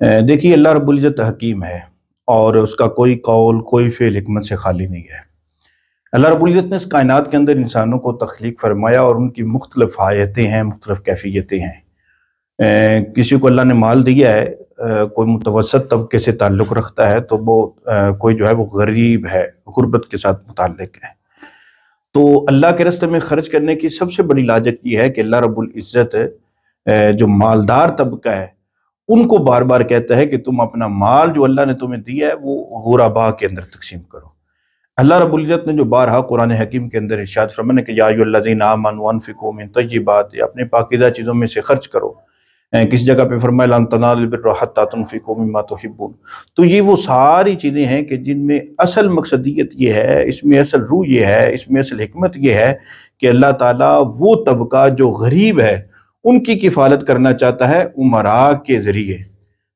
دیکھیے اللہ رب العزت حکیم ہے، اور اس کا کوئی قول کوئی فعل حکمت سے خالی نہیں ہے۔ اللہ رب العزت نے اس کائنات کے اندر انسانوں کو تخلیق فرمایا، اور ان کی مختلف آیتیں ہیں، مختلف کیفیتیں ہیں۔ کسی کو اللہ نے مال دیا ہے، کوئی متوسط طبقے سے تعلق رکھتا ہے، تو وہ کوئی جو ہے وہ غریب ہے، غربت کے ساتھ متعلق ہے۔ تو اللہ کے راستے میں خرچ کرنے کی سب سے بڑی لاجت یہ ہے کہ اللہ رب العزت جو مالدار طبقہ ہے ان کو بار بار کہتا ہے کہ تم اپنا مال جو اللہ نے تمہیں دیا ہے وہ غرباء کے اندر تقسیم کرو۔ اللہ رب العزت نے جو بارہا قرآن حکیم کے اندر ارشاد فرمایا کہ یا ایھا الذین آمنوا انفقوا من طیبات، اپنے پاکیزہ چیزوں میں سے خرچ کرو۔ کس جگہ پہ فرمایا لن تنالوا البر حتی تنفقوا مما تحبون۔ تو یہ وہ ساری چیزیں ہیں کہ جن میں اصل مقصدیت یہ ہے، اس میں اصل روح یہ ہے، اس میں اصل حکمت یہ ہے کہ اللہ تعالیٰ وہ طبقہ جو غریب ہے ان کی کفالت کرنا چاہتا ہے امراء کے ذریعے،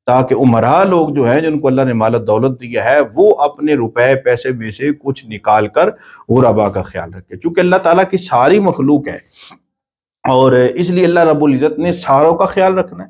تاکہ امراء لوگ جو ہیں جن کو اللہ نے مال دولت دیا ہے وہ اپنے روپے پیسے میں سے کچھ نکال کر غرباء کا خیال رکھے، چونکہ اللہ تعالیٰ کی ساری مخلوق ہے اور اس لیے اللہ رب العزت نے ساروں کا خیال رکھنا ہے۔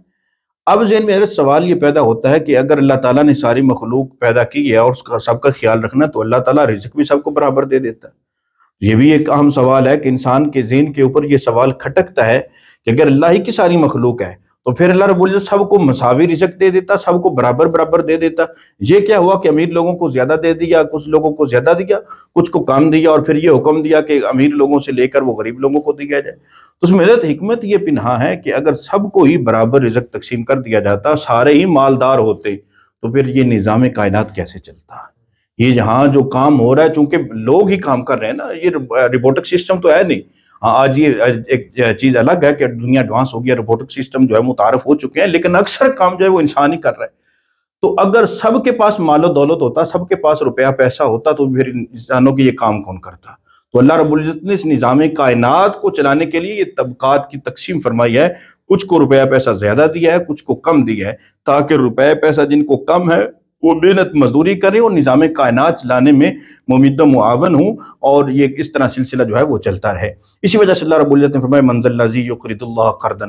اب ذہن میں حضرت سوال یہ پیدا ہوتا ہے کہ اگر اللہ تعالیٰ نے ساری مخلوق پیدا کی ہے اور اس کا سب کا خیال رکھنا ہے تو اللہ تعالیٰ رزق بھی سب کو برابر دے دیتا ہے۔ یہ بھی ایک اہم سوال ہے کہ انسان کے ذہن کے اوپر یہ سوال کھٹکتا ہے کہ اگر اللہ ہی کی ساری مخلوق ہے تو پھر اللہ رب العزت سب کو مساوی رزق دے دیتا، سب کو برابر برابر دے دیتا۔ یہ کیا ہوا کہ امیر لوگوں کو زیادہ دے دیا، کچھ لوگوں کو زیادہ دیا، کچھ کو کم دیا، اور پھر یہ حکم دیا کہ امیر لوگوں سے لے کر وہ غریب لوگوں کو دیا جائے۔ تو اس میں حضرت حکمت یہ پنہاں ہے کہ اگر سب کو ہی برابر رزق تقسیم کر دیا جاتا، سارے ہی مالدار ہوتے، تو پھر یہ نظام کائنات کیسے چلتا؟ یہ جہاں جو کام ہو رہا ہے چونکہ لوگ ہی کام کر رہے ہیں نا، یہ روبوٹک سسٹم تو ہے نہیں۔ آج یہ ایک چیز الگ ہے کہ دنیا ایڈوانس ہو گیا، روبوٹک سسٹم جو ہے متعارف ہو چکے ہیں، لیکن اکثر کام جو ہے وہ انسان ہی کر رہا ہے۔ تو اگر سب کے پاس مال و دولت ہوتا، سب کے پاس روپیہ پیسہ ہوتا، تو پھر انسانوں کی یہ کام کون کرتا؟ تو اللہ رب العزت نے اس نظام کائنات کو چلانے کے لیے یہ طبقات کی تقسیم فرمائی ہے، کچھ کو روپیہ پیسہ زیادہ دیا ہے، کچھ کو کم دیا ہے، تاکہ روپیہ پیسہ جن کو کم ہے وہ محنت مزدوری کریں اور نظام کائنات چلانے میں ممد و معاون ہوں، اور یہ اس طرح سلسلہ جو ہے وہ چلتا رہے۔ اسی وجہ سے اللہ رب العزت نے فرمایا من ذا الذی یقرض اللہ قرضا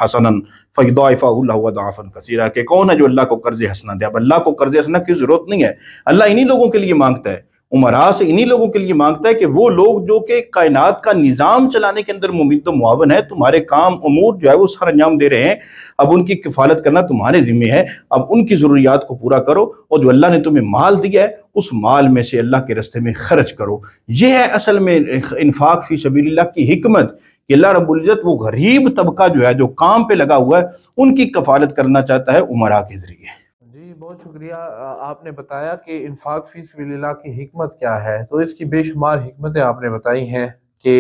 حسنا فیضاعفہ لہ اضعافا کثیرا، کہ کون ہے جو اللہ کو قرض حسنہ دے؟ اب اللہ کو قرض حسنہ کی ضرورت نہیں ہے، اللہ انہی لوگوں کے لیے مانگتا ہے، امراء سے انہی لوگوں کے لیے مانگتا ہے کہ وہ لوگ جو کہ کائنات کا نظام چلانے کے اندر ممد و معاون ہے، تمہارے کام امور جو ہے وہ سر انجام دے رہے ہیں، اب ان کی کفالت کرنا تمہارے ذمہ ہے، اب ان کی ضروریات کو پورا کرو، اور جو اللہ نے تمہیں مال دیا ہے اس مال میں سے اللہ کے راستے میں خرچ کرو۔ یہ ہے اصل میں انفاق فی سبیل اللہ کی حکمت، کہ اللہ رب العزت وہ غریب طبقہ جو ہے جو کام پہ لگا ہوا ہے ان کی کفالت کرنا چاہتا ہے امراء کے ذریعے۔ جی بہت شکریہ، آپ نے بتایا کہ انفاق فی سبیل اللہ کی حکمت کیا ہے، تو اس کی بے شمار حکمتیں آپ نے بتائی ہیں کہ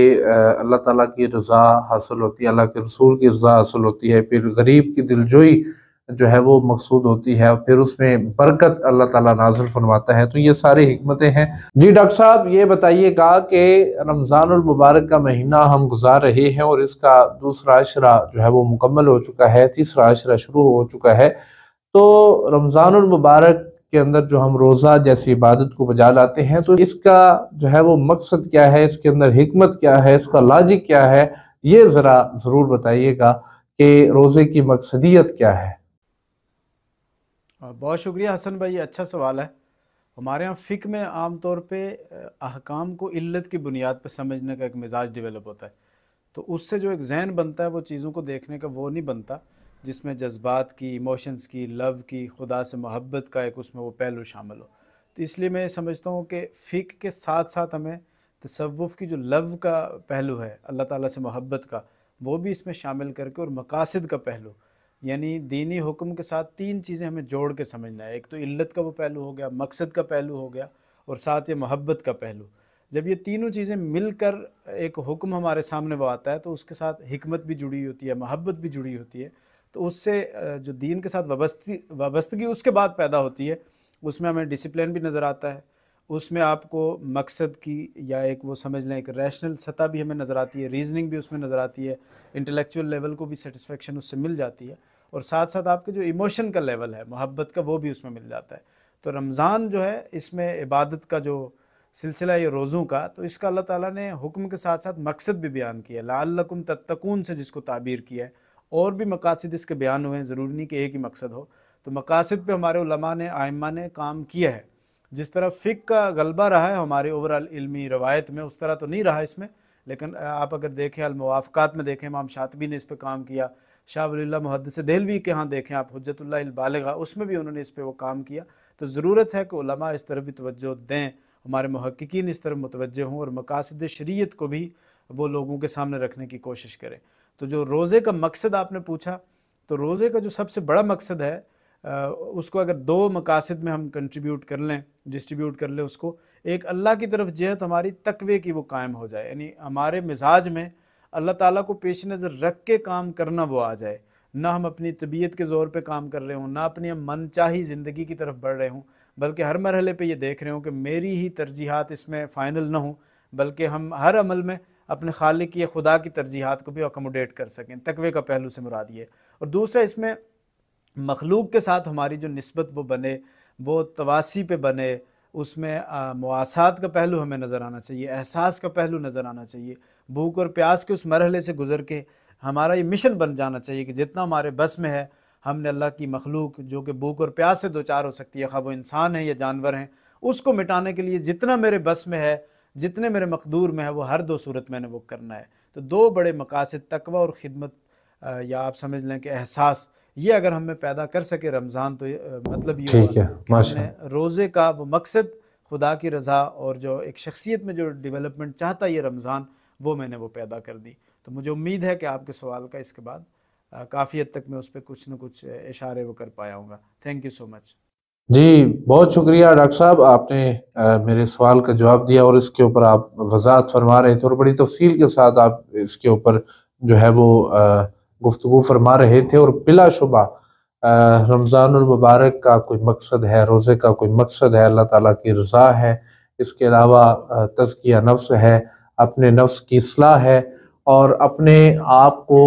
اللہ تعالیٰ کی رضا حاصل ہوتی ہے، اللہ کے رسول کی رضا حاصل ہوتی ہے، پھر غریب کی دلجوئی جو ہے وہ مقصود ہوتی ہے، اور پھر اس میں برکت اللہ تعالیٰ نازل فرماتا ہے، تو یہ ساری حکمتیں ہیں۔ جی ڈاکٹر صاحب یہ بتائیے گا کہ رمضان المبارک کا مہینہ ہم گزار رہے ہیں اور اس کا دوسرا عشرہ جو ہے وہ مکمل ہو چکا ہے، تیسرا عشرہ شروع ہو چکا ہے، تو رمضان المبارک کے اندر جو ہم روزہ جیسی عبادت کو بجا لاتے ہیں، تو اس کا جو ہے وہ مقصد کیا ہے، اس کے اندر حکمت کیا ہے، اس کا لاجک کیا ہے، یہ ذرا ضرور بتائیے گا کہ روزے کی مقصدیت کیا ہے۔ بہت شکریہ حسن بھائی، اچھا سوال ہے۔ ہمارے ہاں فقہ میں عام طور پہ احکام کو علت کی بنیاد پہ سمجھنے کا ایک مزاج ڈیولپ ہوتا ہے، تو اس سے جو ایک ذہن بنتا ہے وہ چیزوں کو دیکھنے کا وہ نہیں بنتا جس میں جذبات کی، ایموشنز کی، لو کی، خدا سے محبت کا ایک اس میں وہ پہلو شامل ہو۔ تو اس لیے میں یہ سمجھتا ہوں کہ فقہ کے ساتھ ساتھ ہمیں تصوف کی جو لو کا پہلو ہے، اللہ تعالیٰ سے محبت کا، وہ بھی اس میں شامل کر کے، اور مقاصد کا پہلو، یعنی دینی حکم کے ساتھ تین چیزیں ہمیں جوڑ کے سمجھنا ہے۔ ایک تو علت کا وہ پہلو ہو گیا، مقصد کا پہلو ہو گیا، اور ساتھ یہ محبت کا پہلو۔ جب یہ تینوں چیزیں مل کر ایک حکم ہمارے سامنے وہ آتا ہے تو اس کے ساتھ حکمت بھی جڑی ہوتی ہے، محبت بھی جڑی ہوتی ہے، تو اس سے جو دین کے ساتھ وابستگی اس کے بعد پیدا ہوتی ہے، اس میں ہمیں ڈسپلن بھی نظر آتا ہے، اس میں آپ کو مقصد کی یا ایک وہ سمجھ لیں ایک ریشنل سطح بھی ہمیں نظر آتی ہے، ریزننگ بھی اس میں نظر آتی ہے، انٹلیکچوئل لیول کو بھی سیٹسفیکشن اس سے مل جاتی ہے، اور ساتھ ساتھ آپ کے جو ایموشن کا لیول ہے، محبت کا، وہ بھی اس میں مل جاتا ہے۔ تو رمضان جو ہے اس میں عبادت کا جو سلسلہ یہ روزوں کا، تو اس کا اللہ تعالیٰ نے حکم کے ساتھ ساتھ مقصد بھی بیان کیا ہے، لعلکم تتقون سے جس کو تعبیر کیا ہے، اور بھی مقاصد اس کے بیان ہوئے ہیں، ضروری نہیں کہ ایک ہی مقصد ہو۔ تو مقاصد پہ ہمارے علماء نے آئمہ نے کام کیا ہے. جس طرح فقہ کا غلبہ رہا ہے ہمارے اوورال علمی روایت میں، اس طرح تو نہیں رہا اس میں، لیکن آپ اگر دیکھیں الموافقات میں دیکھیں امام شاطبی نے اس پہ کام کیا، شاہ ولی اللہ محدث دہلوی کے ہاں دیکھیں آپ حجت اللہ البالغہ، اس میں بھی انہوں نے اس پہ وہ کام کیا. تو ضرورت ہے کہ علماء اس طرف بھی توجہ دیں، ہمارے محققین اس طرف متوجہ ہوں اور مقاصد شریعت کو بھی وہ لوگوں کے سامنے رکھنے کی کوشش کریں. تو جو روزے کا مقصد آپ نے پوچھا، تو روزے کا جو سب سے بڑا مقصد ہے اس کو اگر دو مقاصد میں ہم کنٹریبیوٹ کر لیں، ڈسٹریبیوٹ کر لیں اس کو، ایک اللہ کی طرف جہت ہماری تقوی کی وہ قائم ہو جائے، یعنی ہمارے مزاج میں اللہ تعالیٰ کو پیش نظر رکھ کے کام کرنا وہ آ جائے، نہ ہم اپنی طبیعت کے زور پہ کام کر رہے ہوں، نہ اپنی ہم من چاہی زندگی کی طرف بڑھ رہے ہوں، بلکہ ہر مرحلے پہ یہ دیکھ رہے ہوں کہ میری ہی ترجیحات اس میں فائنل نہ ہوں، بلکہ ہم ہر عمل میں اپنے خالق یا خدا کی ترجیحات کو بھی اکوموڈیٹ کر سکیں. تقوی کا پہلو سے مراد یہ ہے. اور دوسرا اس میں مخلوق کے ساتھ ہماری جو نسبت وہ بنے، وہ تواسی پہ بنے، اس میں مواسات کا پہلو ہمیں نظر آنا چاہیے، احساس کا پہلو نظر آنا چاہیے، بھوک اور پیاس کے اس مرحلے سے گزر کے ہمارا یہ مشن بن جانا چاہیے کہ جتنا ہمارے بس میں ہے ہم نے اللہ کی مخلوق جو کہ بھوک اور پیاس سے دوچار ہو سکتی ہے، خواہ وہ انسان ہیں یا جانور ہیں، اس کو مٹانے کے لیے جتنا میرے بس میں ہے، جتنے میرے مقدور میں ہے، وہ ہر دو صورت میں نے وہ کرنا ہے. تو دو بڑے مقاصد تقوی اور خدمت، یا آپ سمجھ لیں کہ احساس، یہ اگر ہمیں پیدا کر سکے رمضان، تو مطلب یہ ہوا کہ ہم نے روزے کا وہ مقصد خدا کی رضا اور جو ایک شخصیت میں جو ڈیولپمنٹ چاہتا یہ رمضان، وہ میں نے وہ پیدا کر دی. تو مجھے امید ہے کہ آپ کے سوال کا اس کے بعد کافی حد تک میں اس پہ کچھ نہ کچھ اشارے وہ کر پایا ہوں گا. تھینک یو سو مچ. جی بہت شکریہ ڈاکٹر صاحب، آپ نے میرے سوال کا جواب دیا اور اس کے اوپر آپ وضاحت فرما رہے تھے اور بڑی تفصیل کے ساتھ آپ اس کے اوپر جو ہے وہ گفتگو فرما رہے تھے. اور بلا شبہ رمضان المبارک کا کوئی مقصد ہے، روزے کا کوئی مقصد ہے، اللہ تعالیٰ کی رضا ہے، اس کے علاوہ تزکیہ نفس ہے، اپنے نفس کی اصلاح ہے، اور اپنے آپ کو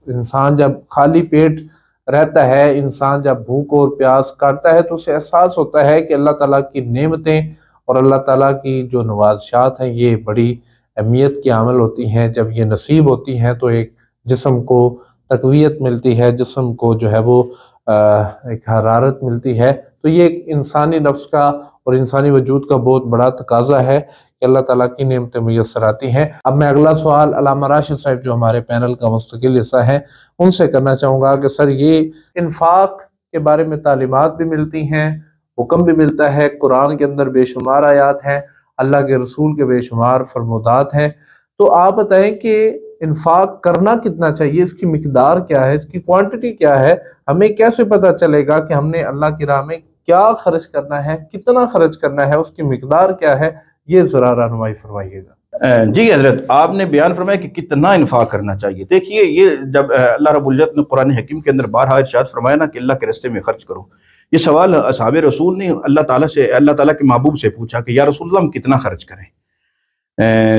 انسان جب خالی پیٹ رہتا ہے، انسان جب بھوک اور پیاس کاٹتا ہے تو اسے احساس ہوتا ہے کہ اللہ تعالیٰ کی نعمتیں اور اللہ تعالیٰ کی جو نوازشات ہیں یہ بڑی اہمیت کی عامل ہوتی ہیں. جب یہ نصیب ہوتی ہیں تو ایک جسم کو تقویت ملتی ہے، جسم کو جو ہے وہ ایک حرارت ملتی ہے. تو یہ ایک انسانی نفس کا اور انسانی وجود کا بہت بڑا تقاضا ہے کہ اللہ تعالیٰ کی نعمتیں میسر آتی ہیں. اب میں اگلا سوال علامہ راشد صاحب جو ہمارے پینل کا مستقل حصہ ہے ان سے کرنا چاہوں گا کہ سر یہ انفاق کے بارے میں تعلیمات بھی ملتی ہیں، حکم بھی ملتا ہے، قرآن کے اندر بے شمار آیات ہیں، اللہ کے رسول کے بے شمار فرمودات ہیں. تو آپ بتائیں کہ انفاق کرنا کتنا چاہیے، اس کی مقدار کیا ہے، اس کی کوانٹٹی کیا ہے، ہمیں کیسے پتہ چلے گا کہ ہم نے اللہ کی راہ میں کیا خرچ کرنا ہے، کتنا خرچ کرنا ہے، اس کی مقدار کیا ہے، یہ ذرا رہنمائی فرمائیے گا. جی حضرت، آپ نے بیان فرمایا کہ کتنا انفاق کرنا چاہیے. دیکھیے یہ جب اللہ رب العزت نے قرآن حکیم کے اندر بارہا ارشاد فرمایا نا کہ اللہ کے راستے میں خرچ کرو، یہ سوال اصحاب رسول نے اللہ تعالیٰ کے محبوب سے پوچھا کہ یا رسول اللہ ہم کتنا خرچ کریں.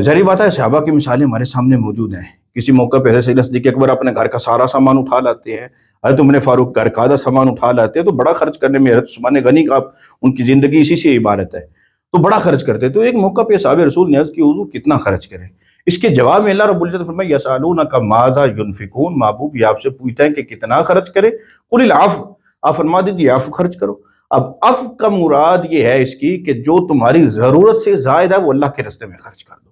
ظاہری بات ہے صحابہ کی مثالیں ہمارے سامنے موجود ہیں. کسی موقع پہ حضرت سیدنا صدیق اکبر اپنے گھر کا سارا سامان اٹھا لاتے ہیں، حضرت عمر فاروق گھر کا آدھا سامان اٹھا لاتے ہیں. تو بڑا خرچ کرنے میں حضرت عثمان غنی کا ان کی زندگی اسی سے عبارت ہے، تو بڑا خرچ کرتے. تو ایک موقع پہ صحابہ رسول نے عرض کی حضور کتنا خرچ کریں؟ اس کے جواب میں اللہ رب العزت فرمایا یسألونک ماذا ینفقون، محبوب یہ آپ سے پوچھتا ہے کہ کتنا خرچ کرے. قل العفو، آپ فرما دیجیے عفو خرچ کرو. اب عفو کا مراد یہ ہے اس کی کہ جو تمہاری ضرورت سے زائد ہے وہ اللہ کے راستے میں خرچ کر دو.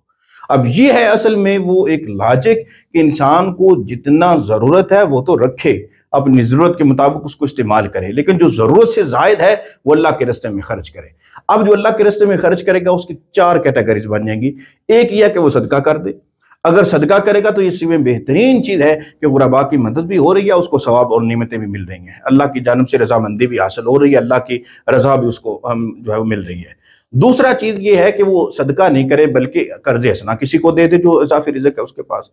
اب یہ ہے اصل میں وہ ایک لاجک کہ انسان کو جتنا ضرورت ہے وہ تو رکھے، اپنی ضرورت کے مطابق اس کو استعمال کرے، لیکن جو ضرورت سے زائد ہے وہ اللہ کے راستے میں خرچ کرے. اب جو اللہ کے راستے میں خرچ کرے گا اس کی 4 کیٹیگریز بن جائیں گی. ایک یہ کہ وہ صدقہ کر دے. اگر صدقہ کرے گا تو اس میں بہترین چیز ہے کہ غرباء کی مدد بھی ہو رہی ہے، اس کو ثواب اور نعمتیں بھی مل رہی ہیں، اللہ کی جانب سے رضامندی بھی حاصل ہو رہی ہے، اللہ کی رضا بھی اس کو جو ہے وہ مل رہی ہے. دوسرا چیز یہ ہے کہ وہ صدقہ نہیں کرے بلکہ قرض حسنہ کسی کو دے دے جو اضافی رزق ہے اس کے پاس.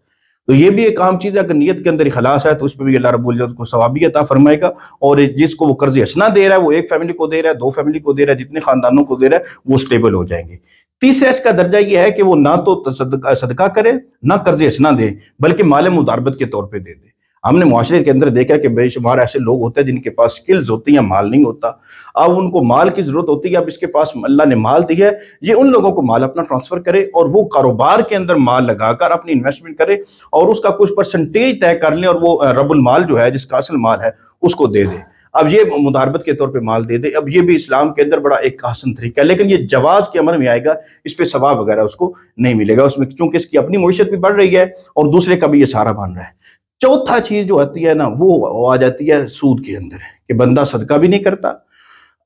تو یہ بھی ایک عام چیز ہے. اگر نیت کے اندر اخلاص ہے تو اس پہ بھی اللہ رب العزت کو ثوابی عطا فرمائے گا. اور جس کو وہ قرض حسنہ دے رہا ہے وہ 1 فیملی کو دے رہا ہے، 2 فیملی کو دے رہا ہے، جتنے خاندانوں کو دے رہا ہے وہ سٹیبل ہو جائیں گے. تیسرا اس کا درجہ یہ ہے کہ وہ نہ تو صدقہ کرے نہ قرض حسنہ دے بلکہ مال مداربت کے طور پہ دے دے. ہم نے معاشرے کے اندر دیکھا کہ بے شمار ایسے لوگ ہوتے ہیں جن کے پاس سکلز ہوتی ہیں، مال نہیں ہوتا. اب ان کو مال کی ضرورت ہوتی ہے. اب اس کے پاس اللہ نے مال دیا ہے، یہ ان لوگوں کو مال اپنا ٹرانسفر کرے اور وہ کاروبار کے اندر مال لگا کر اپنی انویسٹمنٹ کرے اور اس کا کچھ پرسنٹیج طے کر لیں اور وہ رب المال جو ہے جس کا اصل مال ہے اس کو دے دے. اب یہ مداربت کے طور پہ مال دے دے، اب یہ بھی اسلام کے اندر بڑا ایک آسان طریقہ ہے، لیکن یہ جواز کے عمل میں آئے گا، اس پہ ثواب وغیرہ اس کو نہیں ملے گا اس میں، چونکہ اس کی اپنی معیشت بھی بڑھ رہی ہے اور دوسرے کا بھی یہ سہارا بن رہا ہے۔ چوتھا چیز جو آتی ہے نا وہ آ جاتی ہے سود کے اندر، کہ بندہ صدقہ بھی نہیں کرتا،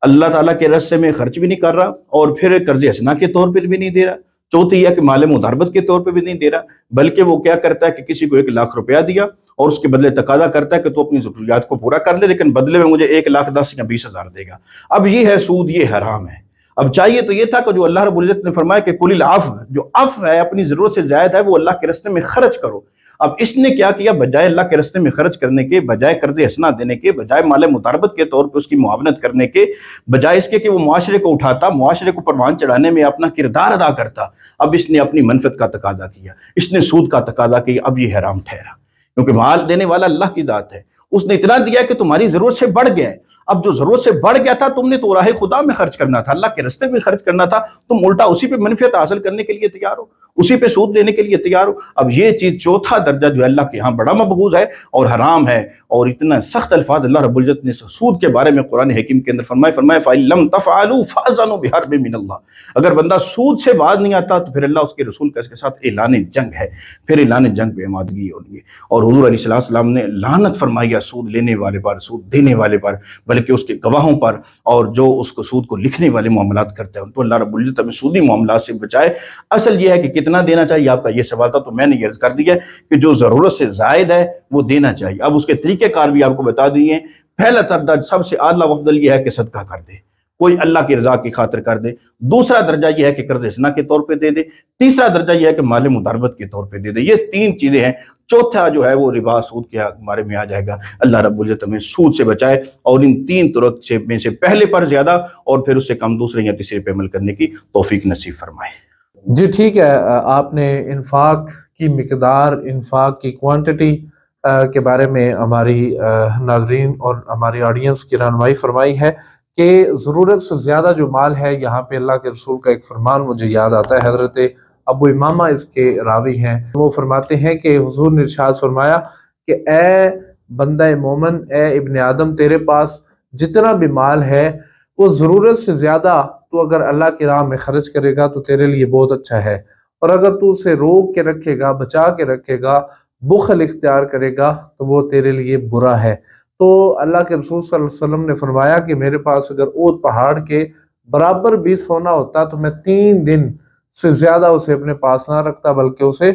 اللہ تعالیٰ کے راستے میں خرچ بھی نہیں کر رہا، اور پھر قرض حسنہ کے طور پہ بھی نہیں دے رہا۔ چوتھی یہ کہ مال مداربت کے طور پہ بھی نہیں دے رہا، بلکہ وہ کیا کرتا ہے کہ کسی کو 1,00,000 روپیہ دیا اور اس کے بدلے تقاضا کرتا ہے کہ تو اپنی ضروریات کو پورا کر لے، لیکن بدلے میں مجھے 1,10,000 یا 20,000 دے گا۔ اب یہ ہے سود، یہ حرام ہے۔ اب چاہیے تو یہ تھا کہ جو اللہ رب العزت نے فرمایا کہ کل العفو، جو عفو ہے اپنی ضرورت سے زائد ہے وہ اللہ کے راستے میں خرچ کرو۔ اب اس نے کیا کیا، بجائے اللہ کے راستے میں خرچ کرنے کے، بجائے قرض حسنہ دینے کے، بجائے مال مداربت کے طور پہ اس کی معاونت کرنے کے، بجائے اس کے کہ وہ معاشرے کو اٹھاتا، معاشرے کو پروان چڑھانے میں اپنا کردار ادا کرتا، اب اس نے اپنی منفعت کا تقاضا کیا، اس نے سود کا تقاضا کیا، اب یہ حرام ٹھہرا، کیونکہ مال دینے والا اللہ کی ذات ہے، اس نے اتنا دیا کہ تمہاری ضرورت سے بڑھ گیا ہے۔ اب جو ضرورت سے بڑھ گیا تھا تم نے تو راہ خدا میں خرچ کرنا تھا، اللہ کے راستے میں خرچ کرنا تھا، تم الٹا اسی پہ منفعت حاصل کرنے کے لیے تیار ہو، اسی پہ سود لینے کے لیے تیار ہو۔ اب یہ چیز چوتھا درجہ جو ہے اللہ کے ہاں بڑا مبغوض ہے اور حرام ہے، اور اتنا سخت الفاظ اللہ رب العزت نے سود کے بارے میں قرآن حکیم کے اندر فرمایا فَإِن لَمْ تَفْعَلُوا فَأْذَنُوا بِحَرْبٍ مِّنَ اللَّهِ، اگر بندہ سود سے باز نہیں آتا تو پھر اللہ اس کے رسول کا اس کے ساتھ اعلان جنگ ہے، پھر اعلان جنگ پہ آمادگی ہوگی۔ اور حضور علیہ السلام نے لعنت فرمائی ہے سود لینے والے پر، سود دینے والے پر، بلکہ اس کے گواہوں پر، اور جو اس کو سود کو لکھنے والے معاملات کرتے ہیں ان تو اللہ رب العزت ہمیں سودی معاملات سے بچائے۔ اصل یہ ہے کہ کتنا دینا چاہیے، آپ کا یہ سوال تھا تو میں نے یہ عرض کر دیا کہ جو ضرورت سے زائد ہے وہ دینا چاہیے۔ اب اس کے طریقہ کار بھی آپ کو بتا دیے ہیں۔ پہلا درجہ سب سے اعلیٰ و افضل یہ ہے کہ صدقہ کر دے، کوئی اللہ کی رضا کی خاطر کر دے۔ دوسرا درجہ یہ ہے کہ قرض حسنہ کے طور پہ دے دے۔ تیسرا درجہ یہ ہے کہ مال مداربت کے طور پہ دے دے۔ یہ تین چیزیں ہیں۔ چوتھا جو ہے وہ ربا، سود کے بارے میں آ جائے گا۔ اللہ رب العزت ہمیں سود سے بچائے اور ان تین طرق میں سے پہلے پر زیادہ اور پھر اس سے کم دوسرے یا تیسرے پہ عمل کرنے کی توفیق نصیب فرمائے۔ جی ٹھیک ہے، آپ نے انفاق کی مقدار، انفاق کی کوانٹٹی کے بارے میں ہماری ناظرین اور ہماری آڈینس کی رہنمائی فرمائی ہے کہ ضرورت سے زیادہ جو مال ہے، یہاں پہ اللہ کے رسول کا ایک فرمان مجھے یاد آتا ہے، حضرت ابو امامہ اس کے راوی ہیں، وہ فرماتے ہیں کہ حضور نے ارشاد فرمایا کہ اے بندہ مومن، اے ابن آدم، تیرے پاس جتنا بھی مال ہے وہ ضرورت سے زیادہ تو اگر اللہ کی راہ میں خرچ کرے گا تو تیرے لیے بہت اچھا ہے، اور اگر تو اسے روک کے رکھے گا، بچا کے رکھے گا، بخل اختیار کرے گا تو وہ تیرے لیے برا ہے۔ تو اللہ کے رسول صلی اللہ علیہ وسلم نے فرمایا کہ میرے پاس اگر اونٹ پہاڑ کے برابر بھی سونا ہوتا تو میں 3 دن سے زیادہ اسے اپنے پاس نہ رکھتا، بلکہ اسے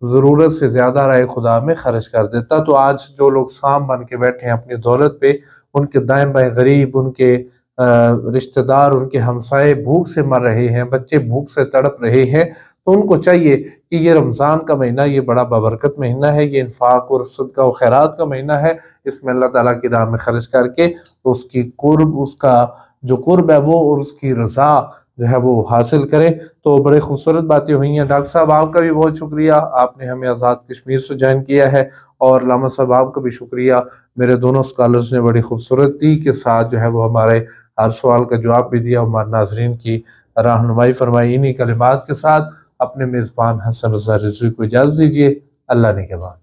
ضرورت سے زیادہ راہ خدا میں خرچ کر دیتا۔ تو آج جو لوگ سام بن کے بیٹھے ہیں اپنی دولت پہ، ان کے دائیں بائیں غریب، ان کے رشتہ دار، ان کے ہمسائے بھوک سے مر رہے ہیں، بچے بھوک سے تڑپ رہے ہیں، تو ان کو چاہیے کہ یہ رمضان کا مہینہ یہ بڑا بابرکت مہینہ ہے، یہ انفاق اور صدقہ و خیرات کا مہینہ ہے، اس میں اللہ تعالیٰ کی راہ میں خرچ کر کے اس کی قرب، اس کا جو قرب ہے وہ اور اس کی رضا جو ہے وہ حاصل کریں۔ تو بڑے خوبصورت باتیں ہوئی ہیں۔ ڈاکٹر صاحب آپ کا بھی بہت شکریہ، آپ نے ہمیں آزاد کشمیر سے جوائن کیا ہے، اور علامہ صاحب آپ کا بھی شکریہ، میرے دونوں اسکالرز نے بڑی خوبصورتی کے ساتھ جو ہے وہ ہمارے ہر سوال کا جواب بھی دیا، ہمارے ناظرین کی رہنمائی فرمائی۔ انہی کلمات کے ساتھ اپنے میزبان حسن رضا رضوی کو اجازت دیجیے، اللہ نگہبان۔